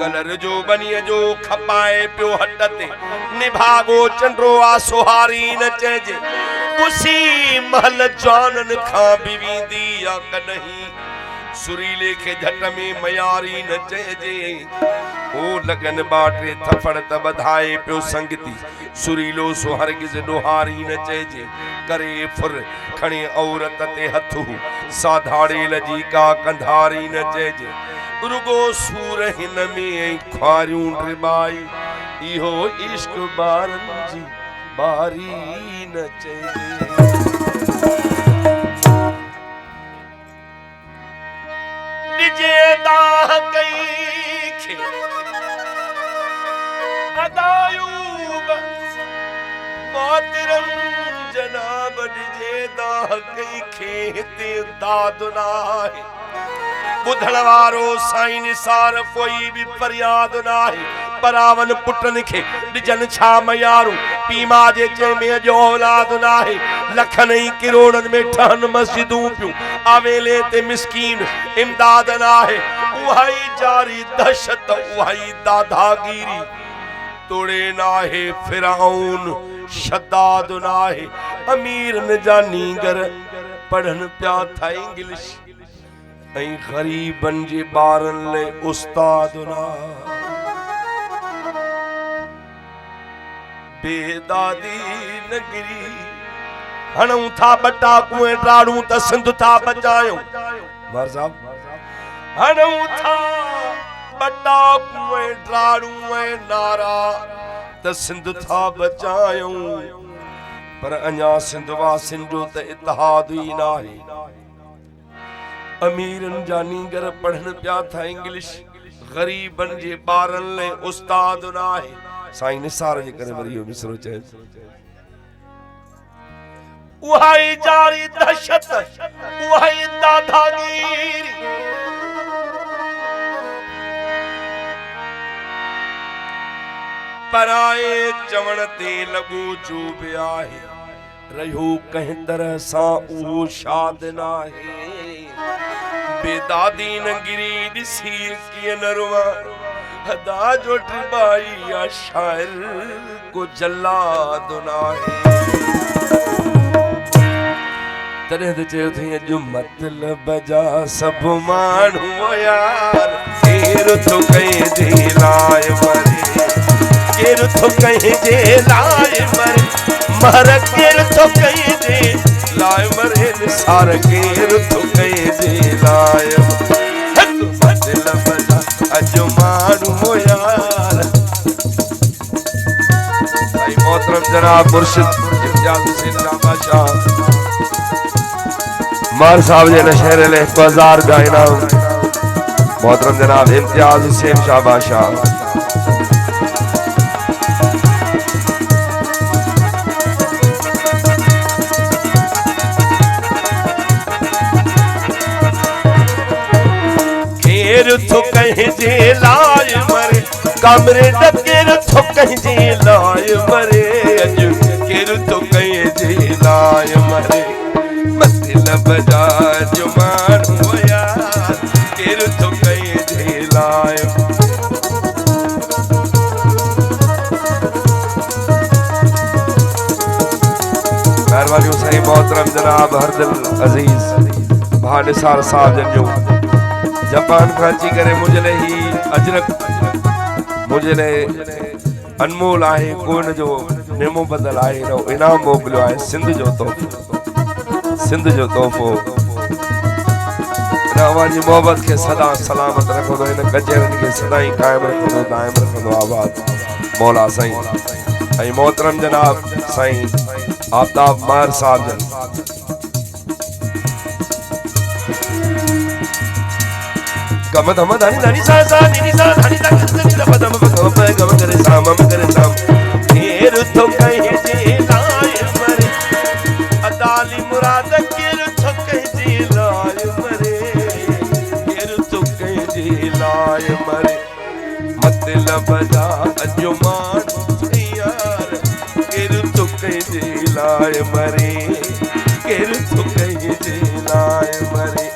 colour जो बनिए जो खपाए पियो हटते निभागो चंड्रो आ सुहारी न चेजे उसी महल जानन खां बिवींदी या कन्हीं सुरीले के झट में मयारी न चेजे ओ लगन बाटे थफड़ त बधाए पियो संगती सुरीलो सो हरगिज डोहारी न चेजे करे फुर खणे औरत ते हथू साधाड़े लजी का कंधारी न चेजे रुगो सूर हिन में ख्वारियूं ड्रिबाई इहो इश्क बारन जी बारी न चेजे डिजे दाह कई खे अदायूब मोतिरम जनाब डिजे दाह कई खे ते दादना है बुधण वारो साईं निसार कोई भी फरियाद ना है परावन पुटन खे डिजन छा मयारू पीमा जे चेमे जो औलाद ना है लखन ही करोड़न में ठहन मस्जिदूं पियूं आवेले ते मिस्कीन इमदाद ना है उहाई जारी दहशत उहाई दादागिरी तोड़े ना है फिरौन शद्दाद ना है अमीर न जानी गर पढ़न प्या था इंग्लिश ऐं गरीबन जे बारन ले उस्ताद ना बेदादी नगरी हणूं था बटा कुएं ड्राड़ू त सिंध था बचायो मार साहब हणूं था बटा कुएं ड्राड़ू ऐं नारा त सिंध था बचायो पर अञा सिंध वासिन जो त इतिहाद ही नाहे अमीरन जानी गर पढ़न प्या था इंग्लिश गरीबन जे बारन ले उस्ताद ना है साईं निसार जे करे वरी यो मिसरो चए उहाई जारी दहशत उहाई दादागिरी पराए चवण ते लगो जो बिया है रहो कहीं तरह सा ऊ शाद ना है बेदादी नंगिरी दिसी किए नरवा हदा जो ट्रिबाई या शायर को जल्लाद ना है तरह ते चयो थी जो मतलब जा सब मानू यार केर तो कहीं जे लाए मरे केर तो कहीं जे लाए मरे मर केर तो कहीं जे लाए मरे निसार केर तो कहीं जे लाए मतलब बजा अजो मानू यार भाई मोहतरम जनाब मुर्शिद इम्तियाज हुसैन शाह मार साहब जे नशहर ले 1000 गायना मोहतरम जनाब इम्तियाज हुसैन शाह तो कहीं जे लाए मरे कमरे डकेर तो कहीं जे लाए मरे अज केर तो कहीं जे लाए मरे मतलब बजा जो मानू यार केर तो कहीं जे लाए मेहरबानी सही मोहतरम जनाब हरदिल अजीज भा निसार साहब जन जो जापान खांची करे मुझले ही अजरक मुझले अनमोल आहे कोन जो नेमो बदल आहे नो इनाम मोकलियो आहे सिंध जो तोहफो नवाजी मोहब्बत के सदा सलामत रखो तो इन कचेरन के सदा ही कायम रखो दायम रखो आबाद मौला साईं ऐं मोहतरम जनाब साईं आफ्ताब मार साहब जन गम धम धनी धनी सा सा नी सा धनी सा धनी सा पदम गम करे सामम करे साम केर तो कहीं जे लाए मरे अदाली मुराद केर तो कहीं जे लाए मरे केर तो कहीं जे लाए मरे मतलब जा अजमान यार केर तो कहीं जे लाए मरे केर तो कहीं जे लाए मरे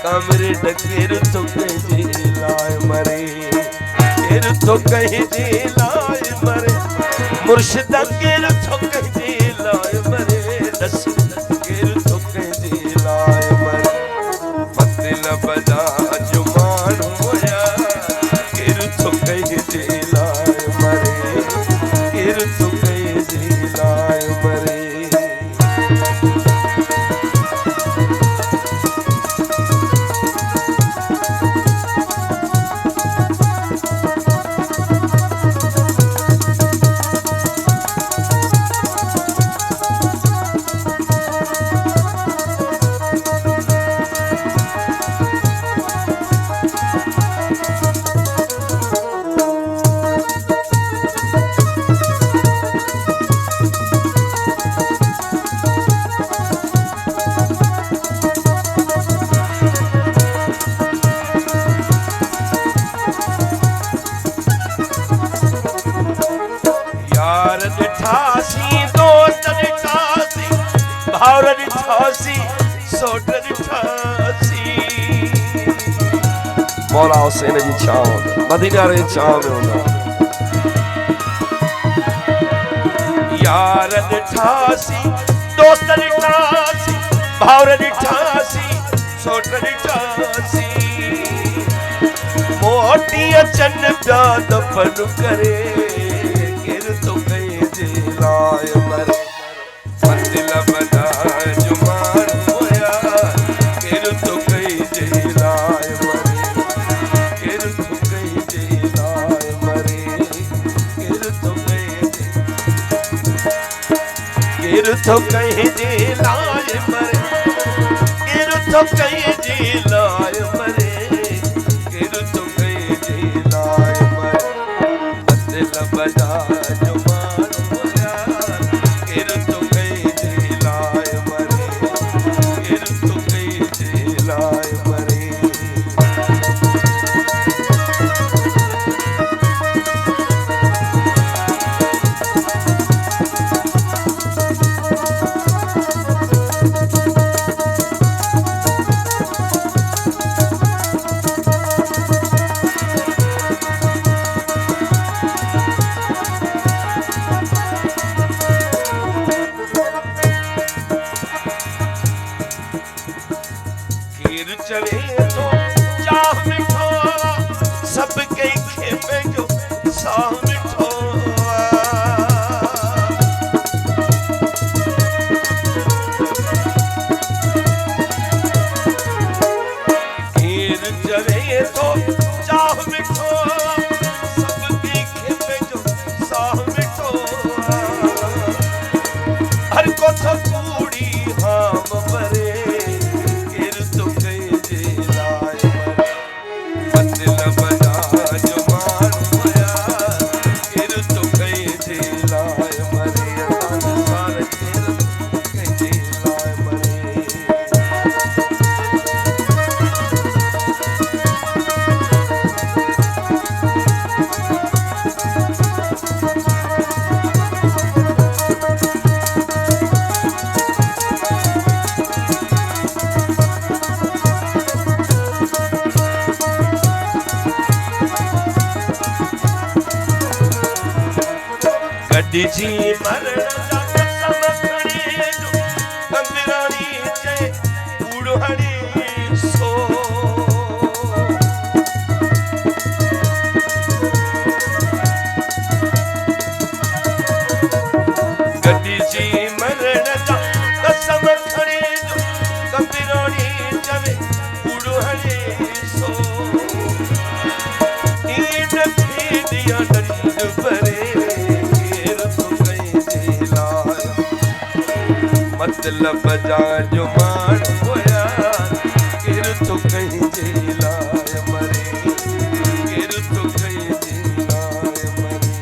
कमरे डकेर तो कहीं जे लाए मरे केर किर तो कहीं जी लाए मरे मुर्शिदा किर तो कहीं जी लाए मरे दस किर तो कहीं जी लाए मरे मतलब बजा जुमान होया किर तो कहीं जी लाए मरे किर तो कहीं जी लाए मरे मौला हुसैन जी छाव मदीना रे छाव में होना यार ठासी दोस्त ठासी भावर ठासी सोट ठासी मोटी अचन प्या दफन करे किर तो कहीं जी लाए मरे दिल बना जुमान होया किर तो कहीं जी लाए मरे किर तो कहीं जी लाए मरे किर तो कहीं जी लाए मरे किर तो कहीं जी लाए मरे किर तो कहीं जी लाए मरे दिल बना जुमान होया किर तो कहीं जी लाए मरे किर तो कहीं जी लाए मरे चले तो चाह मिठो सब कई खेपे जो साह मिठो हीर चले तो चाह मिठो सब कई खेपे जो साह मिठो हर को तो कूड़ी हाम बरे जी मरण जा समखणी जो कंदराणी चे उड़हणी सो गड्डी जी मरण जा समखणी जो कंदराणी चे उड़हणी सो इन फेडिया डंड परे मतलब बजा जुमान होया किर तो कहीं जी लाए मरे किर तो कहीं जी लाए मरे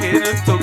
किर तो